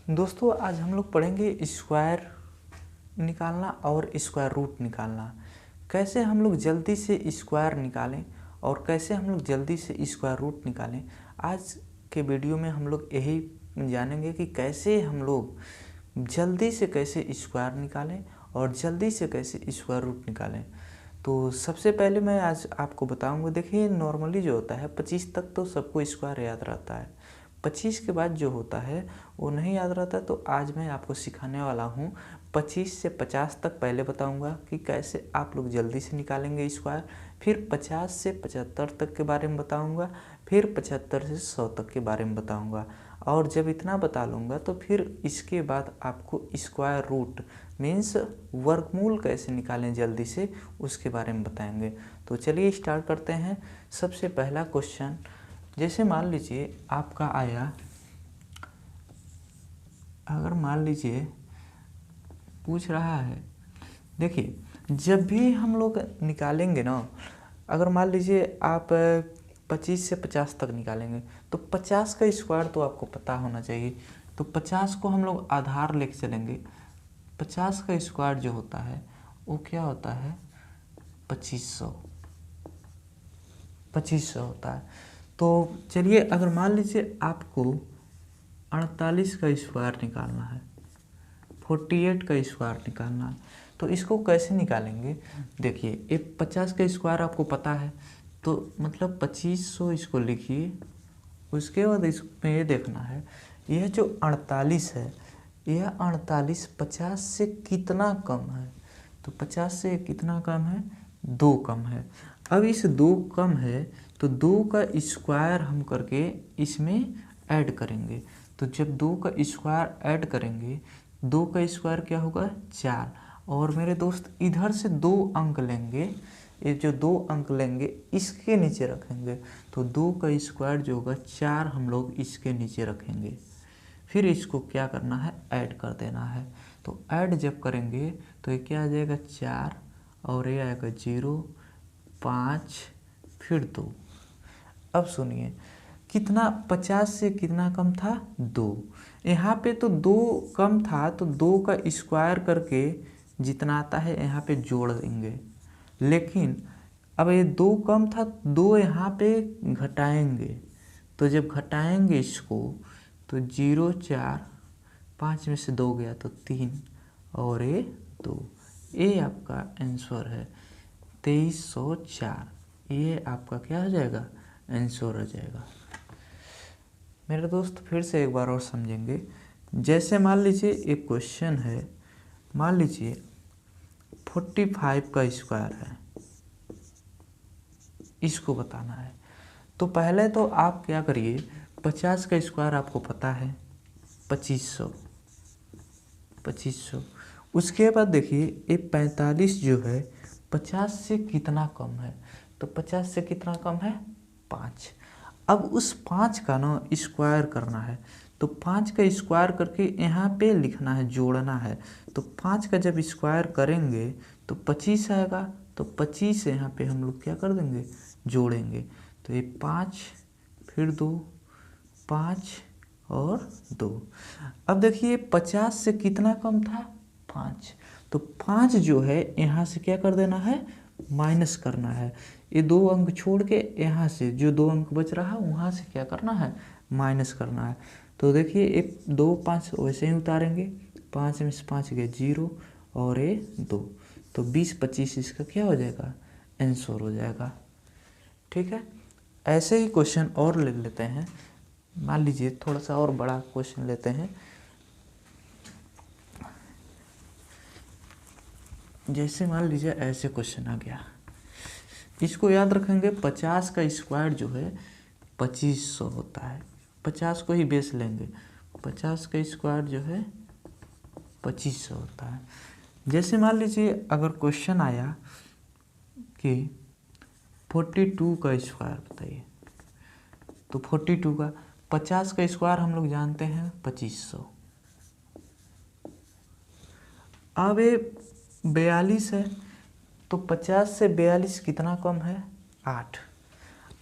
दोस्तों आज हम लोग पढ़ेंगे स्क्वायर निकालना और स्क्वायर रूट निकालना। कैसे हम लोग जल्दी से स्क्वायर निकालें और कैसे हम लोग जल्दी से स्क्वायर रूट निकालें। आज के वीडियो में हम लोग यही जानेंगे कि कैसे हम लोग जल्दी से कैसे स्क्वायर निकालें और जल्दी से कैसे स्क्वायर रूट निकालें। तो सबसे पहले मैं आज आपको बताऊंगा। देखिए नॉर्मली जो होता है 25 तक तो सबको स्क्वायर याद रहता है, 25 के बाद जो होता है वो नहीं याद रहता। तो आज मैं आपको सिखाने वाला हूँ 25 से 50 तक। पहले बताऊँगा कि कैसे आप लोग जल्दी से निकालेंगे स्क्वायर, फिर 50 से 75 तक के बारे में बताऊँगा, फिर 75 से 100 तक के बारे में बताऊँगा। और जब इतना बता लूँगा तो फिर इसके बाद आपको स्क्वायर रूट मीन्स वर्गमूल कैसे निकालें जल्दी से उसके बारे में बताएंगे। तो चलिए स्टार्ट करते हैं। सबसे पहला क्वेश्चन, जैसे मान लीजिए आपका आया, अगर मान लीजिए पूछ रहा है, देखिए जब भी हम लोग निकालेंगे ना, अगर मान लीजिए आप 25 से 50 तक निकालेंगे तो 50 का स्क्वायर तो आपको पता होना चाहिए। तो 50 को हम लोग आधार लेके चलेंगे। 50 का स्क्वायर जो होता है वो क्या होता है 2500 होता है। तो चलिए अगर मान लीजिए आपको 48 का स्क्वायर निकालना है, 48 का स्क्वायर निकालना है, तो इसको कैसे निकालेंगे। देखिए ये 50 का स्क्वायर आपको पता है, तो मतलब 2500 इसको लिखिए। उसके बाद इसमें ये देखना है यह जो 48 है, यह 48 50 से कितना कम है। तो 50 से कितना कम है, 2 कम है। अब इस 2 कम है तो 2 का स्क्वायर हम करके इसमें ऐड करेंगे। तो जब 2 का स्क्वायर ऐड करेंगे, 2 का स्क्वायर क्या होगा 4। और मेरे दोस्त इधर से 2 अंक लेंगे, ये जो 2 अंक लेंगे इसके नीचे रखेंगे। तो 2 का स्क्वायर जो होगा 4 हम लोग इसके नीचे रखेंगे। फिर इसको क्या करना है, ऐड कर देना है। तो ऐड जब करेंगे तो ये क्या आ जाएगा 4 और ये आएगा 0, 5 फिर 2। अब सुनिए कितना 50 से कितना कम था 2। यहाँ पे तो 2 कम था तो 2 का स्क्वायर करके जितना आता है यहाँ पे जोड़ देंगे। लेकिन अब ये 2 कम था, 2 यहाँ पे घटाएंगे। तो जब घटाएंगे इसको तो 0, 4, 5 में से 2 गया तो 3 और ये 2। ये आपका आंसर है 2304। ये आपका क्या हो जाएगा, आंसर हो जाएगा। मेरे दोस्त फिर से एक बार और समझेंगे। जैसे मान लीजिए एक क्वेश्चन है, मान लीजिए 45 का स्क्वायर है, इसको बताना है। तो पहले तो आप क्या करिए, 50 का स्क्वायर आपको पता है 2500। उसके बाद देखिए ये 45 जो है 50 से कितना कम है। तो 50 से कितना कम है 5। अब उस 5 का ना स्क्वायर करना है। तो 5 का स्क्वायर करके यहाँ पे लिखना है, जोड़ना है। तो 5 का जब स्क्वायर करेंगे तो 25 आएगा। तो 25 से यहाँ पे हम लोग क्या कर देंगे, जोड़ेंगे। तो ये 5 फिर 2, 5 और 2। अब देखिए 50 से कितना कम था 5। तो 5 जो है यहाँ से क्या कर देना है, माइनस करना है। ये 2 अंक छोड़ के यहाँ से जो 2 अंक बच रहा है वहाँ से क्या करना है, माइनस करना है। तो देखिए ये 2, 5 वैसे ही उतारेंगे। 5 में से 5 गए 0 और ये 2। तो 20, 25 इसका क्या हो जाएगा, आंसर हो जाएगा। ठीक है, ऐसे ही क्वेश्चन और ले लेते हैं। मान लीजिए थोड़ा सा और बड़ा क्वेश्चन लेते हैं। जैसे मान लीजिए ऐसे क्वेश्चन आ गया, इसको याद रखेंगे। 50 का स्क्वायर जो है 2500 होता है। 50 को ही बेस लेंगे। 50 का स्क्वायर जो है 2500 होता है। जैसे मान लीजिए अगर क्वेश्चन आया कि 42 का स्क्वायर बताइए, तो 42 का 50 का स्क्वायर हम लोग जानते हैं 2500। अब ये 42 है, तो 50 से 42 कितना कम है 8।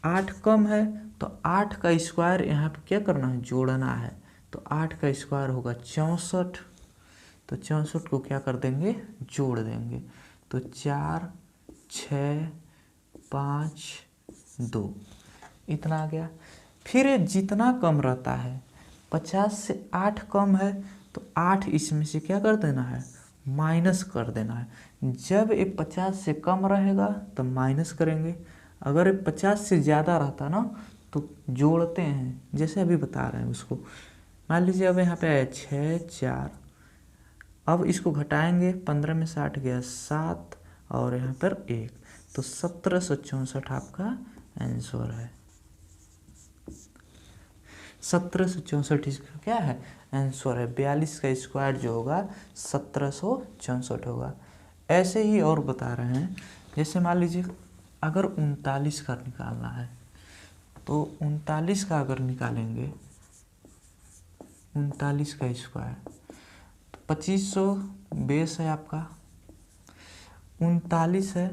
8 कम है तो 8 का स्क्वायर यहाँ पे क्या करना है, जोड़ना है। तो 8 का स्क्वायर होगा 64। तो 64 को क्या कर देंगे, जोड़ देंगे। तो 4 6 5 2 इतना आ गया। फिर ये जितना कम रहता है, 50 से 8 कम है तो 8 इसमें से क्या कर देना है, माइनस कर देना है। जब ये 50 से कम रहेगा तो माइनस करेंगे, अगर ये 50 से ज़्यादा रहता ना तो जोड़ते हैं, जैसे अभी बता रहे हैं उसको। मान लीजिए अब यहाँ पे है 6 4, अब इसको घटाएंगे, 15 में 60 गया 7 और यहाँ पर 1, तो 1764 आपका आंसर है। 1764 इसका क्या है, आंसर है। 42 का स्क्वायर जो होगा 1764 होगा। ऐसे ही और बता रहे हैं, जैसे मान लीजिए अगर 39 का निकालना है, तो 39 का अगर निकालेंगे, 39 का स्क्वायर, तो 2500 बेस है आपका, 39 है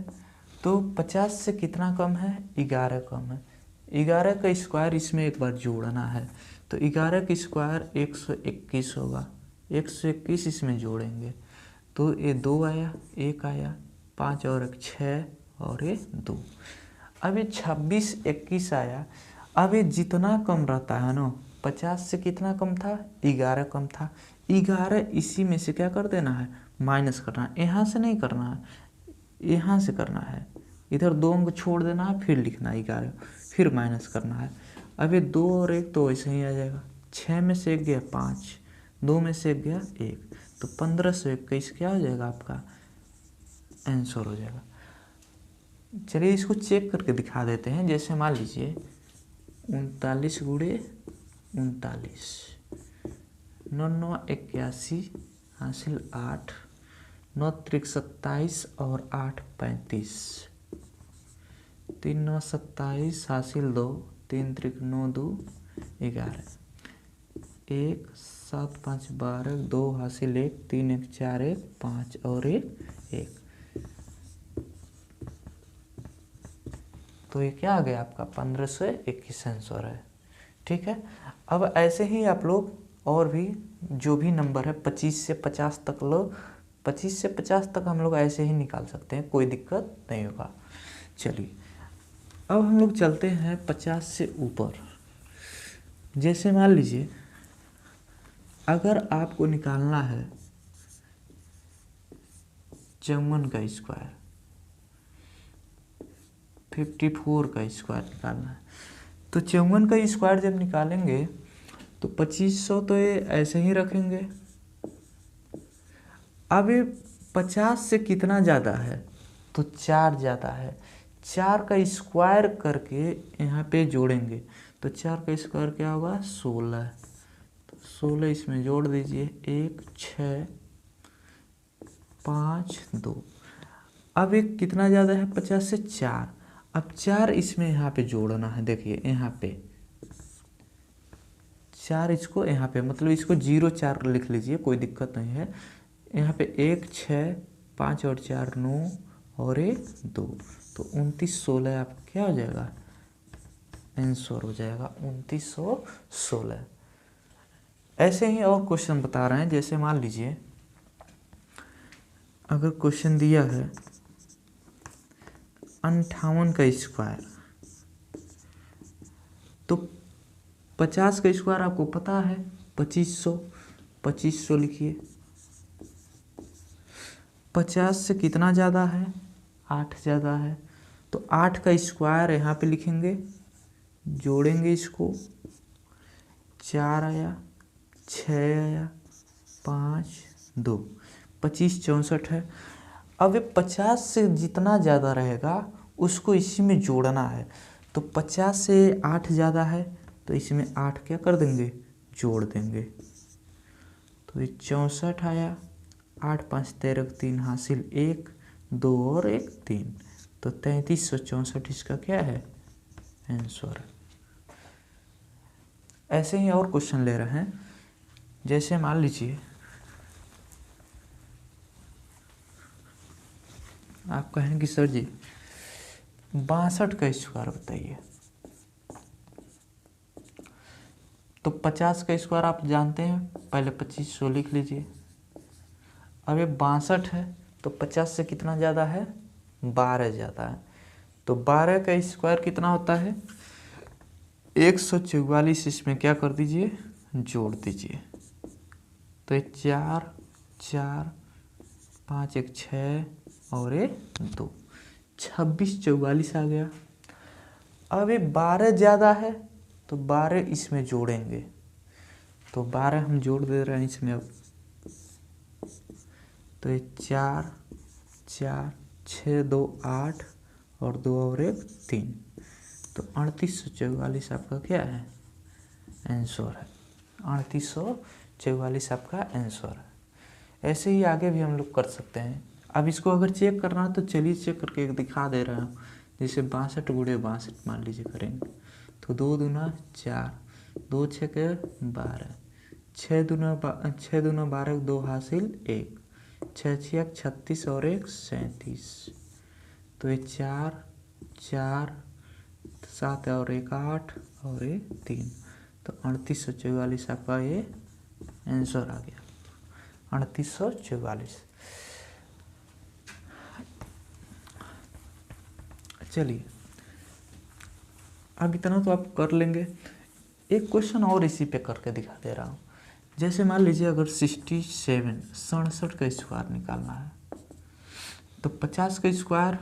तो 50 से कितना कम है, 11 कम है। 11 का स्क्वायर इसमें एक बार जोड़ना है, तो 11 का स्क्वायर 121 होगा। 121 इसमें जोड़ेंगे तो ये 2 आया, 1 आया, 5 और 1 6 और ये 2। अब ये 26 21 आया। अब ये जितना कम रहता है ना, 50 से कितना कम था, 11 कम था। 11 इसी में से क्या कर देना है, माइनस करना है। यहाँ से नहीं करना है, यहाँ से करना है। इधर 2 अंक छोड़ देना है, फिर लिखना है 11, फिर माइनस करना है। अब ये 2 और 1 तो ऐसे ही आ जाएगा। 6 में से 1 गया 5, 2 में से 1 गया 1, तो 1521 क्या हो जाएगा आपका आंसर हो जाएगा। चलिए इसको चेक करके दिखा देते हैं। जैसे मान लीजिए 39 गुणे 39, 9 9 81 हासिल 8, 9 त्रिक 27 और 8 35, 3 9 27 हासिल 2, 3 त्रिक 9 2 11, 1 7 5 12, 2 हासिल 1, 3 1 4 1 5 और 1। तो ये क्या आ गया आपका 1521 आंसर है। ठीक है। अब ऐसे ही आप लोग और भी जो भी नंबर है 25 से 50 तक लोग, 25 से 50 तक हम लोग ऐसे ही निकाल सकते हैं, कोई दिक्कत नहीं होगा। चलिए अब हम लोग चलते हैं 50 से ऊपर। जैसे मान लीजिए अगर आपको निकालना है 54 का स्क्वायर, 54 का स्क्वायर निकालना है, तो 54 का स्क्वायर जब निकालेंगे तो 2500 तो ये ऐसे ही रखेंगे। अब ये 50 से कितना ज़्यादा है, तो 4 ज़्यादा है। 4 का स्क्वायर करके यहाँ पे जोड़ेंगे, तो 4 का स्क्वायर क्या होगा 16, तो 16 इसमें जोड़ दीजिए, 1 6 5 2। अब एक कितना ज़्यादा है 50 से 4, अब 4 इसमें यहाँ पे जोड़ना है। देखिए यहाँ पे 4 इसको यहाँ पे, मतलब इसको 0 4 लिख लीजिए, कोई दिक्कत नहीं है। यहाँ पे 1 6 5 और 4 9 और 1 2, तो 29 16 आप क्या हो जाएगा आंसर हो जाएगा 2916। ऐसे ही और क्वेश्चन बता रहे हैं। जैसे मान लीजिए अगर क्वेश्चन दिया है 58 का स्क्वायर, तो 50 का स्क्वायर आपको पता है 2500, 2500 लिखिए। 50 से कितना ज़्यादा है, 8 ज़्यादा है, तो 8 का स्क्वायर यहाँ पे लिखेंगे, जोड़ेंगे इसको, 4 आया, 6 आया, 5 2, 25 64 है। अब ये 50 से जितना ज़्यादा रहेगा उसको इसी में जोड़ना है, तो 50 से 8 ज़्यादा है तो इसमें 8 क्या कर देंगे, जोड़ देंगे, तो ये 64 आया, 8 5 13 3 हासिल 1 2 और 1 3, तो 3364 इसका क्या है आंसर। ऐसे ही और क्वेश्चन ले रहे हैं। जैसे मान लीजिए आप कहें कि सर जी 62 का स्क्वायर बताइए, तो 50 का स्क्वायर आप जानते हैं, पहले 2500 लिख लीजिए। अब ये 62 है, तो 50 से कितना ज़्यादा है, 12 ज़्यादा है। तो 12 का स्क्वायर कितना होता है, 144। इसमें क्या कर दीजिए, जोड़ दीजिए। तो ये 4 4 5 1 6 और ये 2, 26 44 आ गया। अब ये 12 ज़्यादा है, तो 12 इसमें जोड़ेंगे। तो 12 हम जोड़ दे रहे हैं इसमें अब। तो ये 4 4 6 2 8 और 2 और 1 3, तो 3844 आपका क्या है, आंसर है। 3844 आपका आंसर है। ऐसे ही आगे भी हम लोग कर सकते हैं। अब इसको अगर चेक करना है तो चलिए चेक करके दिखा दे रहा हूँ। जैसे 62 × 62 मान लीजिए करेंगे, तो 2 दूना 4, 2 6 12, 6 दूना 12, 2 हासिल 1, 6 6 36 और 1 37। तो ये 4 4 7 और 1 8 और ये 3, तो 3844 आपका ये आंसर आ गया, 3844। चलिए अब इतना तो आप कर लेंगे। एक क्वेश्चन और इसी पे करके दिखा दे रहा हूँ। जैसे मान लीजिए अगर 67 का स्क्वायर निकालना है, तो 50 का स्क्वायर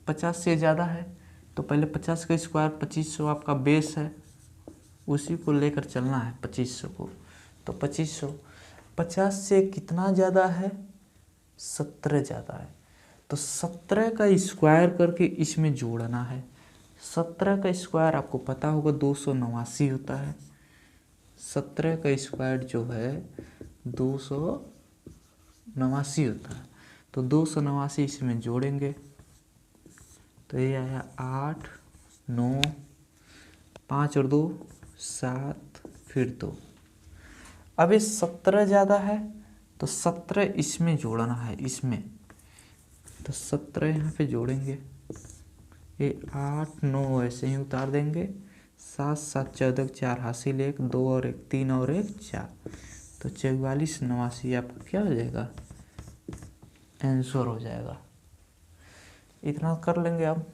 50 से ज़्यादा है, तो पहले 50 का स्क्वायर 2500 आपका बेस है, उसी को लेकर चलना है 2500 को। तो 2500 50 से कितना ज़्यादा है, 17 ज़्यादा है। तो 17 का स्क्वायर करके इसमें जोड़ना है। 17 का स्क्वायर आपको पता होगा 289 होता है। 17 का स्क्वायर जो है 289 होता है। तो 289 इसमें जोड़ेंगे, तो ये आया 8 9 5 और 2 7 फिर 2। अब ये 17 ज़्यादा है, तो 17 इसमें जोड़ना है, इसमें। तो 17 यहाँ पे जोड़ेंगे, ये 8 9 ऐसे ही उतार देंगे, 7 7 14 4 हासिल 1 2 और 1 3 और 1 4, तो 44 89 आपका क्या हो जाएगा, आंसर हो जाएगा। इतना कर लेंगे अब।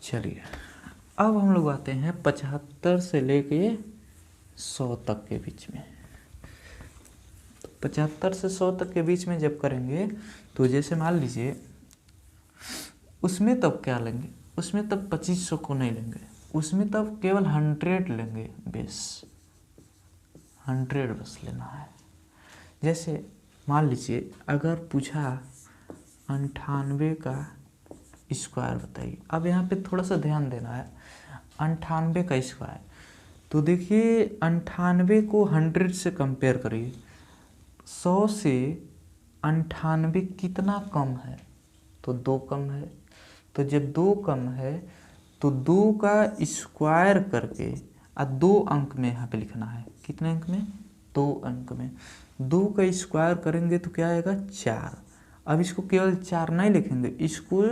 चलिए अब हम लोग आते हैं 75 से लेके 100 तक के बीच में। तो 75 से 100 तक के बीच में जब करेंगे, तो जैसे मान लीजिए उसमें तब क्या लेंगे, उसमें तब 2500 को नहीं लेंगे, उसमें तब केवल 100 लेंगे, बेस 100 बस लेना है। जैसे मान लीजिए अगर पूछा 98 का स्क्वायर बताइए। अब यहाँ पे थोड़ा सा ध्यान देना है, 98 का स्क्वायर, तो देखिए 98 को 100 से कंपेयर करिए। 100 से 98 कितना कम है, तो 2 कम है। तो जब 2 कम है तो 2 का स्क्वायर करके 2 अंक में यहाँ पे लिखना है। कितने अंक में, 2 अंक में। 2 का स्क्वायर करेंगे तो क्या आएगा, 4। अब इसको केवल 4 नहीं लिखेंगे, इसको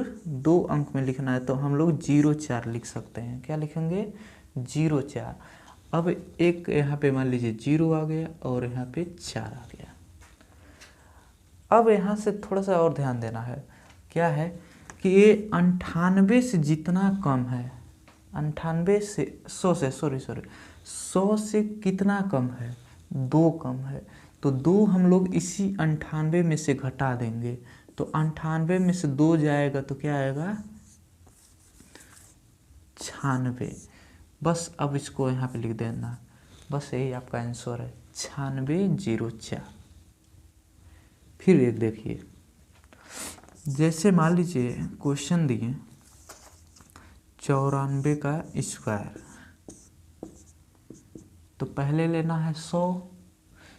2 अंक में लिखना है, तो हम लोग 04 लिख सकते हैं। क्या लिखेंगे, 04। अब एक यहाँ पे मान लीजिए 0 आ गया और यहाँ पे 4 आ गया। अब यहाँ से थोड़ा सा और ध्यान देना है, क्या है कि ये 98 से जितना कम है, 98 से 100 से 100 से कितना कम है, 2 कम है। तो 2 हम लोग इसी 98 में से घटा देंगे, तो 98 में से 2 जाएगा तो क्या आएगा, 96। बस अब इसको यहाँ पे लिख देना, बस यही आपका आंसर है, 9604। फिर एक देखिए, जैसे मान लीजिए क्वेश्चन दिए 94 का स्क्वायर, तो पहले लेना है 100।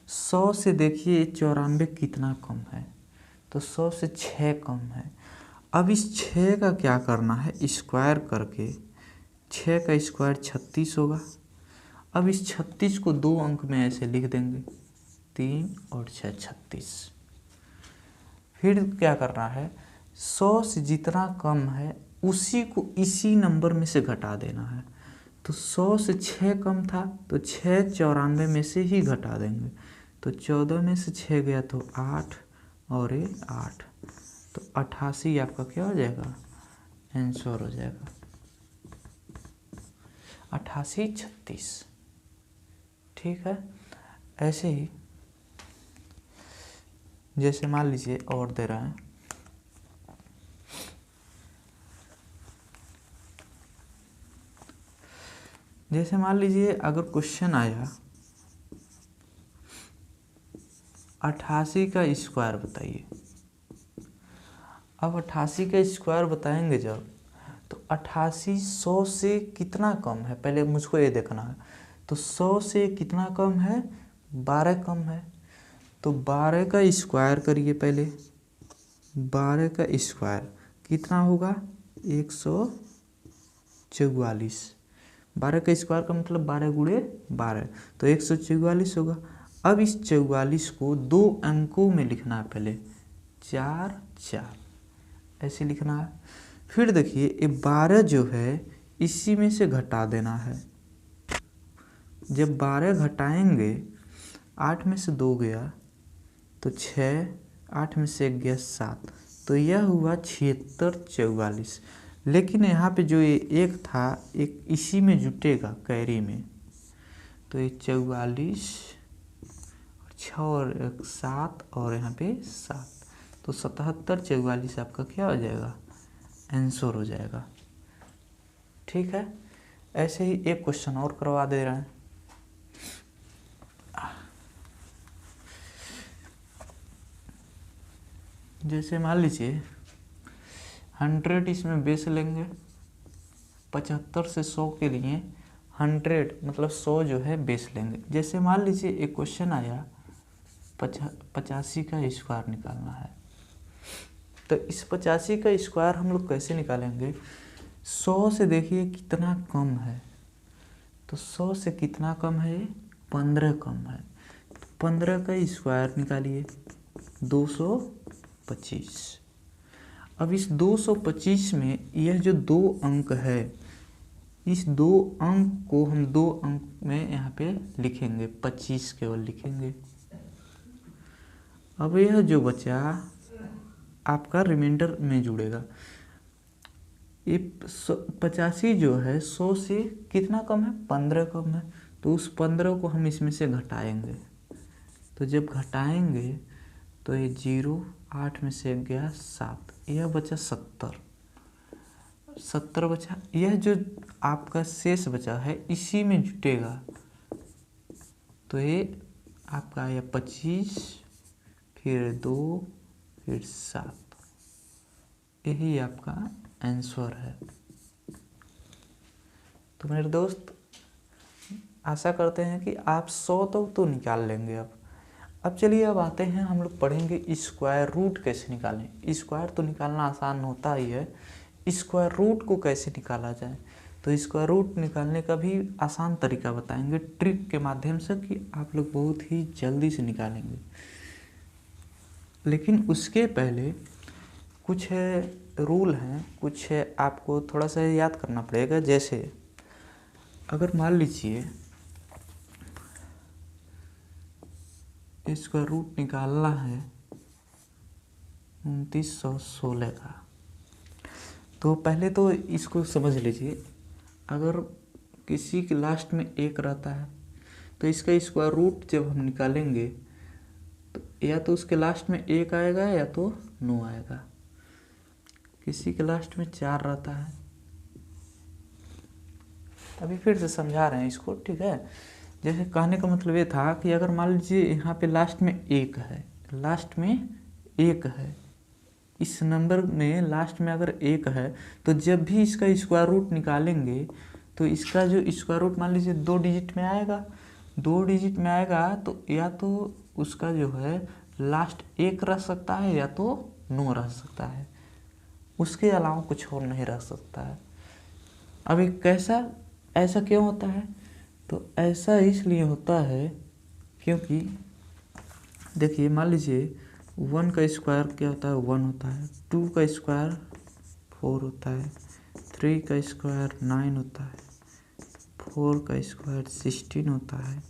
100 से देखिए 94 कितना कम है, तो 100 से 6 कम है। अब इस 6 का क्या करना है, स्क्वायर करके 6 का स्क्वायर 36 होगा। अब इस 36 को 2 अंक में ऐसे लिख देंगे, 3 और 6 36। फिर क्या करना है, 100 से जितना कम है उसी को इसी नंबर में से घटा देना है। तो 100 से 6 कम था तो 6 94 में से ही घटा देंगे। तो 14 में से 6 गया तो 8 और ये 8, तो 88 आपका क्या हो जाएगा, आंसर हो जाएगा 88 36। ठीक है। ऐसे ही जैसे मान लीजिए और दे रहे हैं, जैसे मान लीजिए अगर क्वेश्चन आया 88 का स्क्वायर बताइए। अब 88 का स्क्वायर बताएंगे जब, तो 88 100 से कितना कम है पहले मुझको ये देखना है। तो 100 से कितना कम है, 12 कम है। तो 12 का स्क्वायर करिए पहले, 12 का स्क्वायर कितना होगा, 144। 12 का स्क्वायर का मतलब 12 गुणे 12, तो 144 होगा। अब इस 44 को 2 अंकों में लिखना है पहले, 4 4 ऐसे लिखना है। फिर देखिए ये 12 जो है इसी में से घटा देना है। जब 12 घटाएंगे, 8 में से 2 गया तो 6, 8 में से 1 गया 7, तो यह हुआ 76 44। लेकिन यहाँ पे जो ये एक था, एक इसी में जुटेगा कैरी में, तो ये 44 और 6 और 1 7 और यहाँ पे 7, तो 77 44 आपका क्या हो जाएगा, आंसर हो जाएगा। ठीक है। ऐसे ही एक क्वेश्चन और करवा दे रहे हैं। जैसे मान लीजिए 100 इसमें बेस लेंगे, 75 से 100 के लिए 100 मतलब 100 जो है बेस लेंगे। जैसे मान लीजिए एक क्वेश्चन आया 85 का स्क्वायर निकालना है, तो इस 85 का स्क्वायर हम लोग कैसे निकालेंगे। 100 से देखिए कितना कम है, तो 100 से कितना कम है, 15 कम है। 15 का स्क्वायर निकालिए, 225। अब इस 225 में यह जो 2 अंक है, इस 2 अंक को हम 2 अंक में यहाँ पे लिखेंगे, 25 केवल लिखेंगे। अब यह जो बचा आपका रिमाइंडर में जुड़ेगा। ये 85 जो है 100 से कितना कम है, 15 कम है, तो उस 15 को हम इसमें से घटाएंगे। तो जब घटाएंगे तो ये 0, 8 में से 1 गया 7, यह बचा 70 बचा। यह जो आपका शेष बचा है इसी में जुटेगा, तो ये आपका आया 25, फिर 2, फिर 7, यही आपका आंसर है। तो मेरे दोस्त आशा करते हैं कि आप 100 तो निकाल लेंगे। अब चलिए अब आते हैं, हम लोग पढ़ेंगे स्क्वायर रूट कैसे निकालें। स्क्वायर तो निकालना आसान होता ही है, स्क्वायर रूट को कैसे निकाला जाए। तो स्क्वायर रूट निकालने का भी आसान तरीका बताएंगे ट्रिक के माध्यम से, कि आप लोग बहुत ही जल्दी से निकालेंगे। लेकिन उसके पहले कुछ रूल हैं, कुछ आपको थोड़ा सा याद करना पड़ेगा। जैसे अगर मान लीजिए इसका रूट निकालना है 2916 का, तो पहले तो इसको समझ लीजिए। अगर किसी के लास्ट में 1 रहता है तो इसका स्क्वायर रूट जब हम निकालेंगे तो या तो उसके लास्ट में 1 आएगा या तो 9 आएगा। किसी के लास्ट में 4 रहता है, अभी फिर से समझा रहे हैं इसको, ठीक है। जैसे कहने का मतलब ये था कि अगर मान लीजिए यहाँ पे लास्ट में 1 है, लास्ट में 1 है, इस नंबर में लास्ट में अगर 1 है, तो जब भी इसका स्क्वायर रूट निकालेंगे तो इसका जो स्क्वायर रूट मान लीजिए 2 डिजिट में आएगा। 2 डिजिट में आएगा तो या तो उसका जो है लास्ट 1 रह सकता है या तो 9 रह सकता है, उसके अलावा कुछ और नहीं रह सकता है। अभी ऐसा क्यों होता है, तो ऐसा इसलिए होता है क्योंकि देखिए मान लीजिए 1 का स्क्वायर क्या होता है, 1 होता है, 2 का स्क्वायर 4 होता है, 3 का स्क्वायर 9 होता है, 4 का स्क्वायर 16 होता है,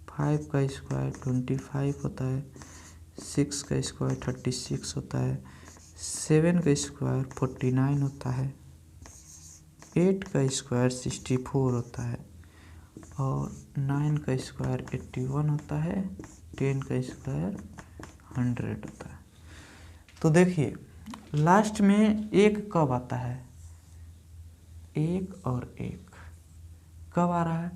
5 का स्क्वायर 25 होता है, 6 का स्क्वायर 36 होता है, 7 का स्क्वायर 49 होता है, 8 का स्क्वायर 64 होता है और 9 का स्क्वायर 81 होता है, 10 का स्क्वायर 100 होता है। तो देखिए लास्ट में एक कब आता है, एक और एक कब आ रहा है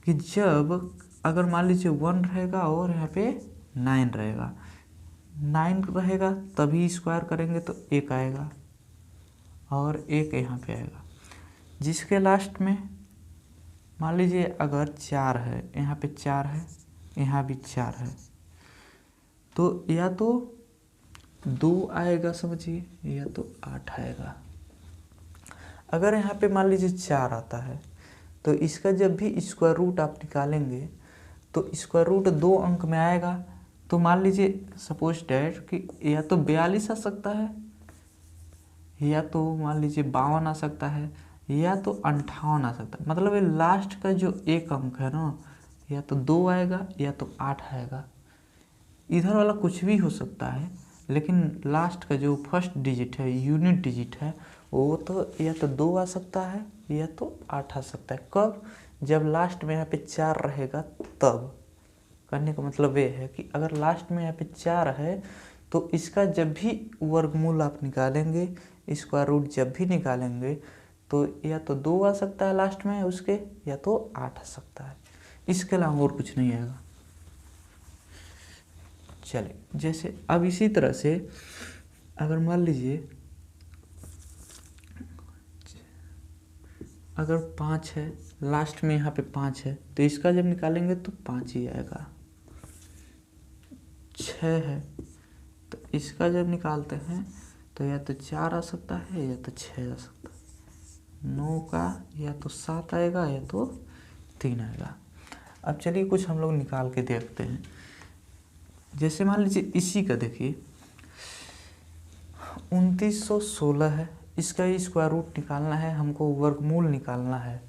कि जब अगर मान लीजिए 1 रहेगा और यहाँ पे 9 रहेगा, 9 रहेगा तभी स्क्वायर करेंगे तो एक आएगा और एक यहाँ पे आएगा। जिसके लास्ट में मान लीजिए अगर 4 है, यहाँ पे 4 है, यहाँ भी 4 है, तो या तो 2 आएगा समझिए, या तो 8 आएगा। अगर यहाँ पे मान लीजिए 4 आता है तो इसका जब भी स्क्वायर रूट आप निकालेंगे तो स्क्वायर रूट 2 अंक में आएगा। तो मान लीजिए सपोज डैट कि या तो 42 आ सकता है, या तो मान लीजिए 52 आ सकता है, या तो 58 आ सकता है। मतलब ये लास्ट का जो एक अंक है ना, या तो 2 आएगा या तो 8 आएगा। इधर वाला कुछ भी हो सकता है, लेकिन लास्ट का जो फर्स्ट डिजिट है, यूनिट डिजिट है, वो तो या तो 2 आ सकता है या तो 8 आ सकता है। कब? जब लास्ट में यहाँ पे 4 रहेगा तब। कहने का मतलब ये है कि अगर लास्ट में यहाँ पे 4 है तो इसका जब भी वर्गमूल आप निकालेंगे, स्क्वायर रूट जब भी निकालेंगे, तो या तो 2 आ सकता है लास्ट में उसके, या तो 8 आ सकता है। इसके अलावा और कुछ नहीं आएगा। चलिए, जैसे अब इसी तरह से अगर मान लीजिए अगर 5 है, लास्ट में यहाँ पे 5 है, तो इसका जब निकालेंगे तो 5 ही आएगा। 6 है तो इसका जब निकालते हैं तो या तो 4 आ सकता है या तो 6 आ सकता है। 9 का या तो 7 आएगा या तो 3 आएगा। अब चलिए कुछ हम लोग निकाल के देखते हैं। जैसे मान लीजिए इसी का देखिए 2916 है, इसका ही स्क्वायर रूट निकालना है हमको, वर्गमूल निकालना है।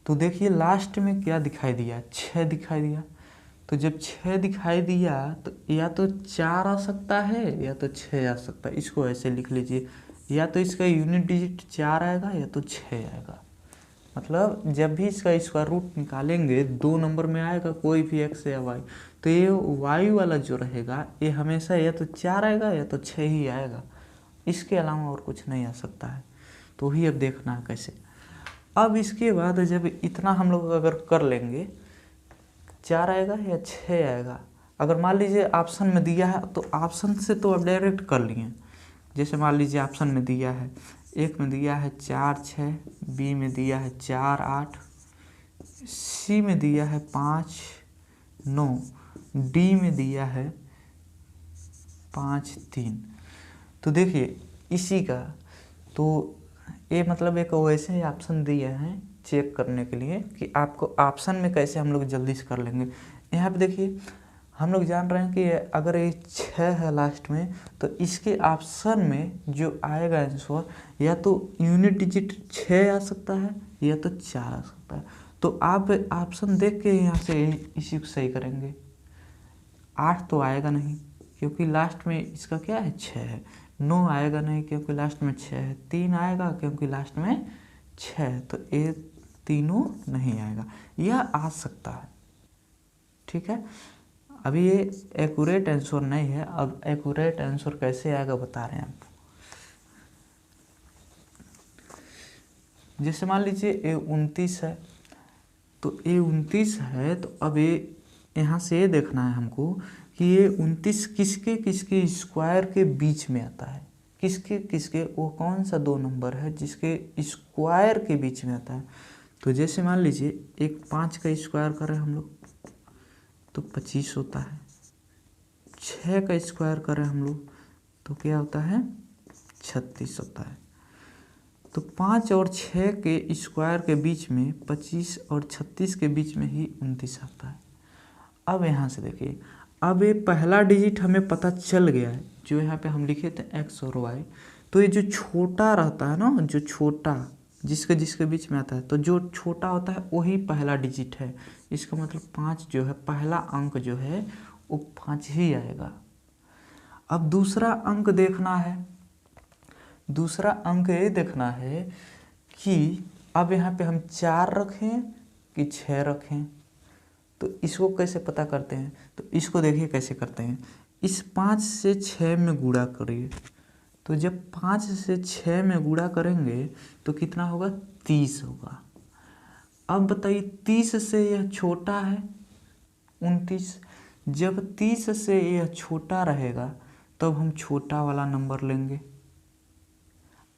तो देखिए लास्ट में क्या दिखाई दिया, 6 दिखाई दिया। तो जब 6 दिखाई दिया तो या तो 4 आ सकता है या तो 6 आ सकता है। इसको ऐसे लिख लीजिए, या तो इसका यूनिट डिजिट 4 आएगा या तो 6 आएगा। मतलब जब भी इसका स्क्वायर रूट निकालेंगे 2 नंबर में आएगा कोई भी एक्स या वाई, तो ये वाई वाला जो रहेगा ये हमेशा या तो 4 आएगा या तो 6 ही आएगा। इसके अलावा और कुछ नहीं आ सकता है। तो ही अब देखना है कैसे। अब इसके बाद जब इतना हम लोग अगर कर लेंगे, 4 आएगा या 6 आएगा। अगर मान लीजिए ऑप्शन में दिया है तो ऑप्शन से तो आप डायरेक्ट कर लिए। जैसे मान लीजिए ऑप्शन में दिया है, एक में दिया है 4 6, बी में दिया है 4 8, सी में दिया है 5 9, डी में दिया है 5 3। तो देखिए इसी का तो ये मतलब एक वैसे ही ऑप्शन दिए हैं चेक करने के लिए कि आपको ऑप्शन में कैसे हम लोग जल्दी से कर लेंगे। यहाँ पे देखिए हम लोग जान रहे हैं कि अगर ये 6 है लास्ट में, तो इसके ऑप्शन में जो आएगा आंसर या तो यूनिट डिजिट 6 आ सकता है या तो 4 आ सकता है। तो आप ऑप्शन देख के यहाँ से इसी को सही करेंगे। 8 तो आएगा नहीं क्योंकि लास्ट में इसका क्या है 6 है। 9 आएगा नहीं क्योंकि लास्ट में 6 है। 3 आएगा क्योंकि लास्ट में 6 है। तो ये तीनों नहीं आएगा, यह आ सकता है। ठीक है, अभी ये एक्यूरेट आंसर नहीं है। अब एक्यूरेट आंसर कैसे आएगा बता रहे हैं आपको। जैसे मान लीजिए ये 29 है, तो ये 29 है, तो अब ये यहाँ से ये देखना है हमको कि ये 29 किसके किसके स्क्वायर के बीच में आता है। किसके किसके, वो कौन सा 2 नंबर है जिसके स्क्वायर के बीच में आता है। तो जैसे मान लीजिए एक 5 का स्क्वायर करें हम लोग तो 25 होता है। 6 का स्क्वायर करें हम लोग तो क्या होता है 36 होता है। तो 5 और 6 के स्क्वायर के बीच में 25 और 36 के बीच में ही 29 आता है। अब यहाँ से देखिए, अब ये पहला डिजिट हमें पता चल गया है, जो यहाँ पे हम लिखे थे x और y। तो ये जो छोटा रहता है ना, जो छोटा जिसके जिसके बीच में आता है, तो जो छोटा होता है वही पहला डिजिट है। इसका मतलब 5 जो है, पहला अंक जो है वो 5 ही आएगा। अब दूसरा अंक देखना है, दूसरा अंक ये देखना है कि अब यहाँ पे हम 4 रखें कि 6 रखें। तो इसको कैसे पता करते हैं, तो इसको देखिए कैसे करते हैं। इस 5 से 6 में गुणा करिए, तो जब 5 से 6 में गुणा करेंगे तो कितना होगा, 30 होगा। अब बताइए 30 से यह छोटा है 29, जब 30 से यह छोटा रहेगा तब हम छोटा वाला नंबर लेंगे।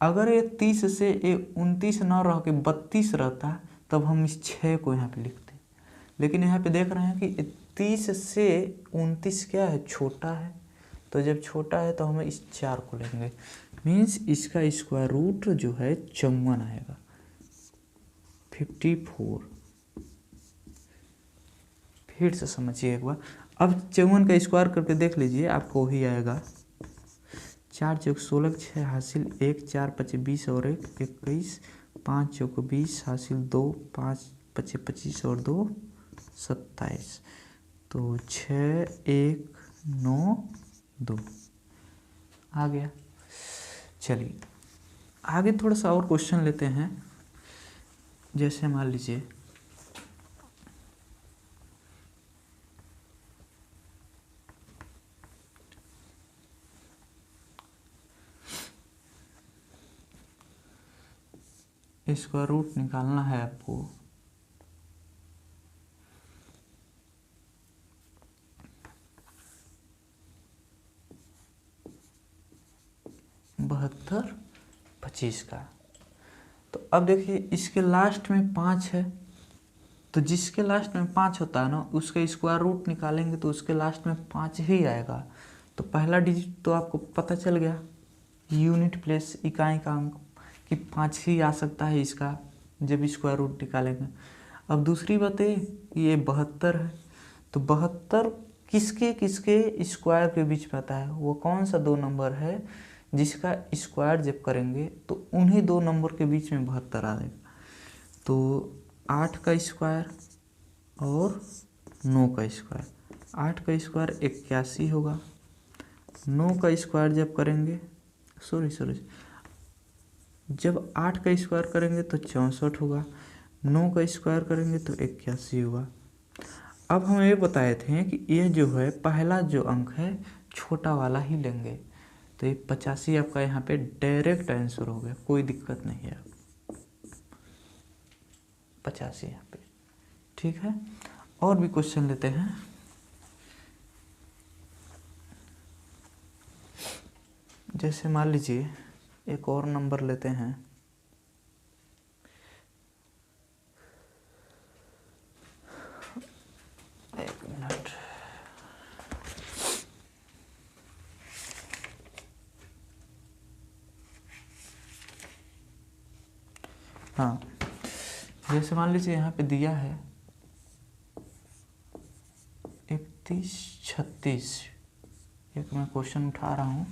अगर ये 30 से ये 29 न रह के 32 रहता तब हम इस 6 को यहाँ पे लिखते, लेकिन यहाँ पे देख रहे हैं कि 30 से 29 क्या है, छोटा है। तो जब छोटा है तो हम इस 4 को लेंगे, मीन्स इसका स्क्वायर रूट जो है 54 आएगा, 54। फिर से समझिए एक बार। अब 54 का स्क्वायर करके देख लीजिए, आपको वही आएगा। 4 चौक 16, 6 हासिल 1, 4 5 20 और 1 21, 5 चौक 20 हासिल 2, 5 5 25 और 2 27। तो 6 1 9 2 आ गया। चलिए आगे थोड़ा सा और क्वेश्चन लेते हैं। जैसे मान लीजिए इसका रूट निकालना है आपको। बहत्तर 25 का। तो अब देखिए इसके लास्ट में 5 है, तो जिसके लास्ट में 5 होता है ना उसका स्क्वायर रूट निकालेंगे तो उसके लास्ट में 5 ही आएगा। तो पहला डिजिट तो आपको पता चल गया, यूनिट प्लेस इकाई का अंक कि 5 ही आ सकता है इसका जब स्क्वायर रूट निकालेंगे। अब दूसरी बात ये 72 है, तो 72 किसके किसके स्क्वायर के बीच में आता है, वो कौन सा 2 नंबर है जिसका स्क्वायर जब करेंगे तो उन्हीं 2 नंबर के बीच में 72 आ जाएगा। तो 8 का स्क्वायर और 9 का स्क्वायर, 8 का स्क्वायर 81 होगा, 9 का स्क्वायर जब करेंगे सॉरी जब 8 का स्क्वायर करेंगे तो 64 होगा, 9 का स्क्वायर करेंगे तो 81 होगा। अब हम ये बताए थे कि यह जो है पहला जो अंक है छोटा वाला ही लेंगे, तो ये 85 आपका यहाँ पे डायरेक्ट आंसर हो गया, कोई दिक्कत नहीं है। 85 यहाँ पे ठीक है। और भी क्वेश्चन लेते हैं। जैसे मान लीजिए एक और नंबर लेते हैं, एक मिनट। हाँ जैसे मान लीजिए यहाँ पे दिया है 31 36, एक मैं क्वेश्चन उठा रहा हूँ,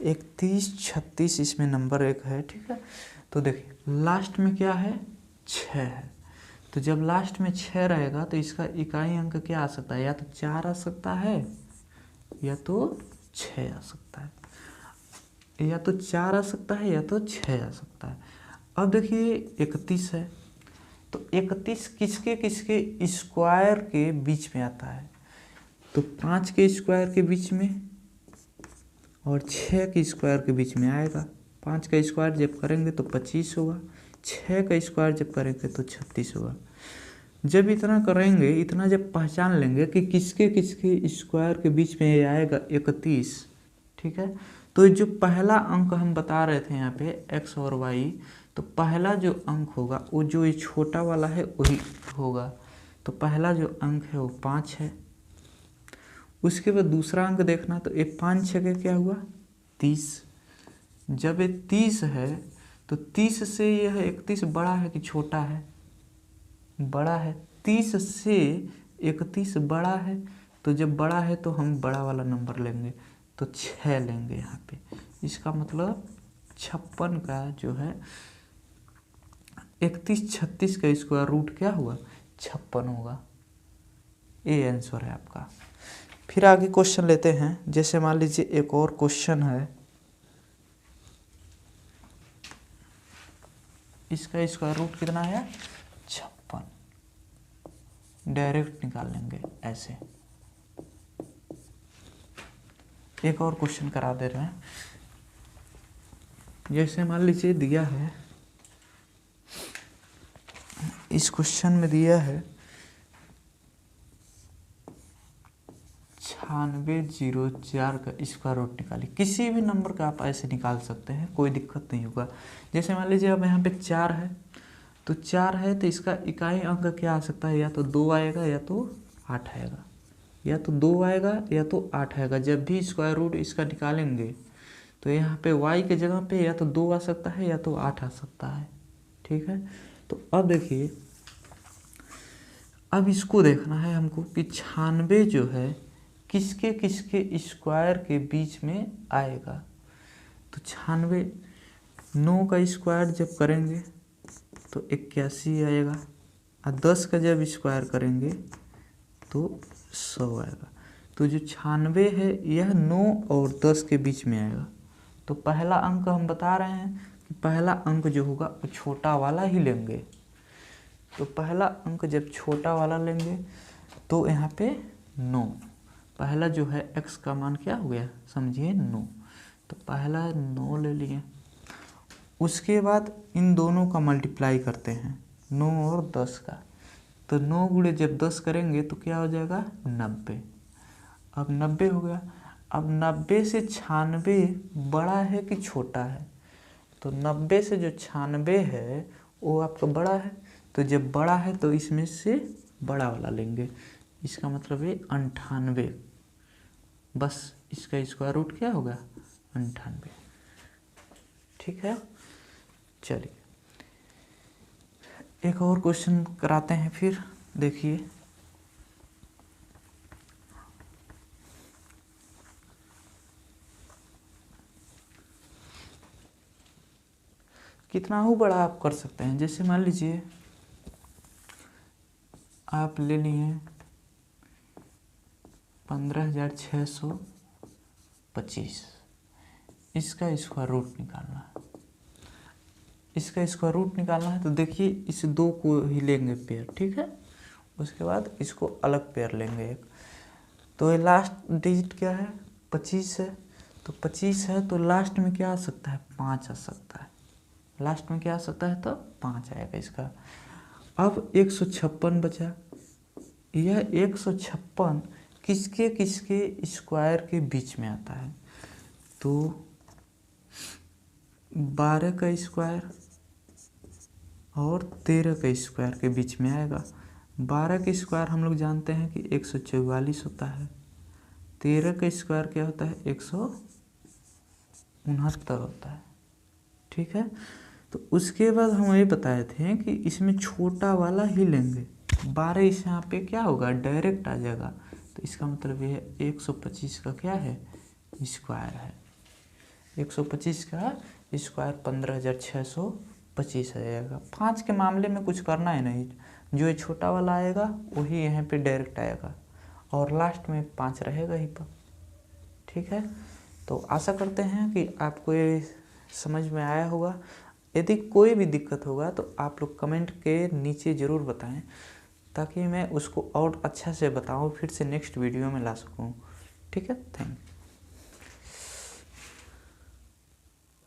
31 36 इसमें नंबर एक है, ठीक है। तो देखिए लास्ट में क्या है, 6 है, तो जब लास्ट में 6 रहेगा तो इसका इकाई अंक क्या आ सकता है, या तो 4 आ सकता है या तो 6 आ सकता है, या तो 4 आ सकता है या तो 6 आ सकता है। अब देखिए 31 है, तो 31 किसके किसके स्क्वायर के बीच में आता है, तो 5 के स्क्वायर के बीच में और 6 के स्क्वायर के बीच में आएगा। 5 का स्क्वायर जब करेंगे तो 25 होगा, 6 का स्क्वायर जब करेंगे तो 36 होगा। जब इतना करेंगे, इतना जब पहचान लेंगे कि किसके किसके स्क्वायर के बीच में ये आएगा 31, ठीक है। तो जो पहला अंक हम बता रहे थे यहाँ पे x और y, तो पहला जो अंक होगा वो जो ये छोटा वाला है वही होगा। तो पहला जो अंक है वो 5 है। उसके बाद दूसरा अंक देखना, तो ये 5 6 क्या हुआ 30। जब ये 30 है तो 30 से यह 31 बड़ा है कि छोटा है, बड़ा है। 30 से 31 बड़ा है, तो जब बड़ा है तो हम बड़ा वाला नंबर लेंगे, तो 6 लेंगे यहाँ पे। इसका मतलब 56 का जो है 3136 का स्क्वायर रूट क्या हुआ 56 होगा। ये आंसर है आपका। फिर आगे क्वेश्चन लेते हैं। जैसे मान लीजिए एक और क्वेश्चन है, इसका स्क्वायर रूट कितना है 56। डायरेक्ट निकाल लेंगे ऐसे। एक और क्वेश्चन करा दे रहे हैं। जैसे मान लीजिए दिया है, इस क्वेश्चन में दिया है 9604 का स्क्वायर रूट निकालिए। किसी भी नंबर का आप ऐसे निकाल सकते हैं, कोई दिक्कत नहीं होगा। जैसे मान लीजिए अब यहाँ पे 4 है, तो 4 है तो इसका इकाई अंक क्या आ सकता है, या तो 2 आएगा या तो 8 आएगा, या तो 2 आएगा या तो 8 आएगा। जब भी स्क्वायर रूट इसका निकालेंगे तो यहाँ पे y के जगह पे या तो 2 आ सकता है या तो 8 आ सकता है। ठीक है, तो अब देखिए, अब इसको देखना है हमको कि 96 जो है किसके किसके स्क्वायर के बीच में आएगा। तो 96, 9 का स्क्वायर जब करेंगे तो 81 आएगा, और 10 का जब स्क्वायर करेंगे तो 100 आएगा। तो जो 96 है यह 9 और 10 के बीच में आएगा। तो पहला अंक हम बता रहे हैं कि पहला अंक जो होगा वो छोटा वाला ही लेंगे। तो पहला अंक जब छोटा वाला लेंगे तो यहाँ पे 9, पहला जो है x का मान क्या हो गया समझिए 9, तो पहला 9 ले लिए। उसके बाद इन दोनों का मल्टीप्लाई करते हैं 9 और 10 का, तो 9 गुणे जब 10 करेंगे तो क्या हो जाएगा 90। अब 90 हो गया। अब 90 से 96 बड़ा है कि छोटा है, तो 90 से जो 96 है वो आपका बड़ा है। तो जब बड़ा है तो इसमें से बड़ा वाला लेंगे, इसका मतलब है 98। बस इसका स्क्वायर रूट क्या होगा 98। ठीक है, चलिए एक और क्वेश्चन कराते हैं। फिर देखिए, कितना हो बड़ा आप कर सकते हैं। जैसे मान लीजिए आप ले लिए 15,625, इसका स्क्वायर रूट निकालना है। इसका स्क्वायर रूट निकालना है तो देखिए इस 2 को ही लेंगे पेयर, ठीक है। उसके बाद इसको अलग पेयर लेंगे एक। तो ये लास्ट डिजिट क्या है 25 है, तो 25 है तो लास्ट में क्या आ सकता है 5 आ सकता है। लास्ट में क्या आ सकता है तो 5 आएगा इसका। अब 156 बचा। यह 156 किसके किसके स्क्वायर के बीच में आता है, तो 12 का स्क्वायर और 13 का स्क्वायर के बीच में आएगा। 12 का स्क्वायर हम लोग जानते हैं कि 144 होता है, 13 का स्क्वायर क्या होता है 169 होता है। ठीक है, तो उसके बाद हम ये बताए थे कि इसमें छोटा वाला ही लेंगे। 12 इस यहाँ पे क्या होगा डायरेक्ट आ जाएगा, तो इसका मतलब ये है 125 का क्या है स्क्वायर है। 125 का स्क्वायर 15,625 आ जाएगा। 5 के मामले में कुछ करना है नहीं, जो ये छोटा वाला आएगा वही यहाँ पे डायरेक्ट आएगा और लास्ट में 5 रहेगा ही पर। ठीक है, तो आशा करते हैं कि आपको ये समझ में आया होगा। यदि कोई भी दिक्कत होगा तो आप लोग कमेंट के नीचे ज़रूर बताएं, ताकि मैं उसको और अच्छा से बताऊं, फिर से नेक्स्ट वीडियो में ला सकूं। ठीक है, थैंक यू।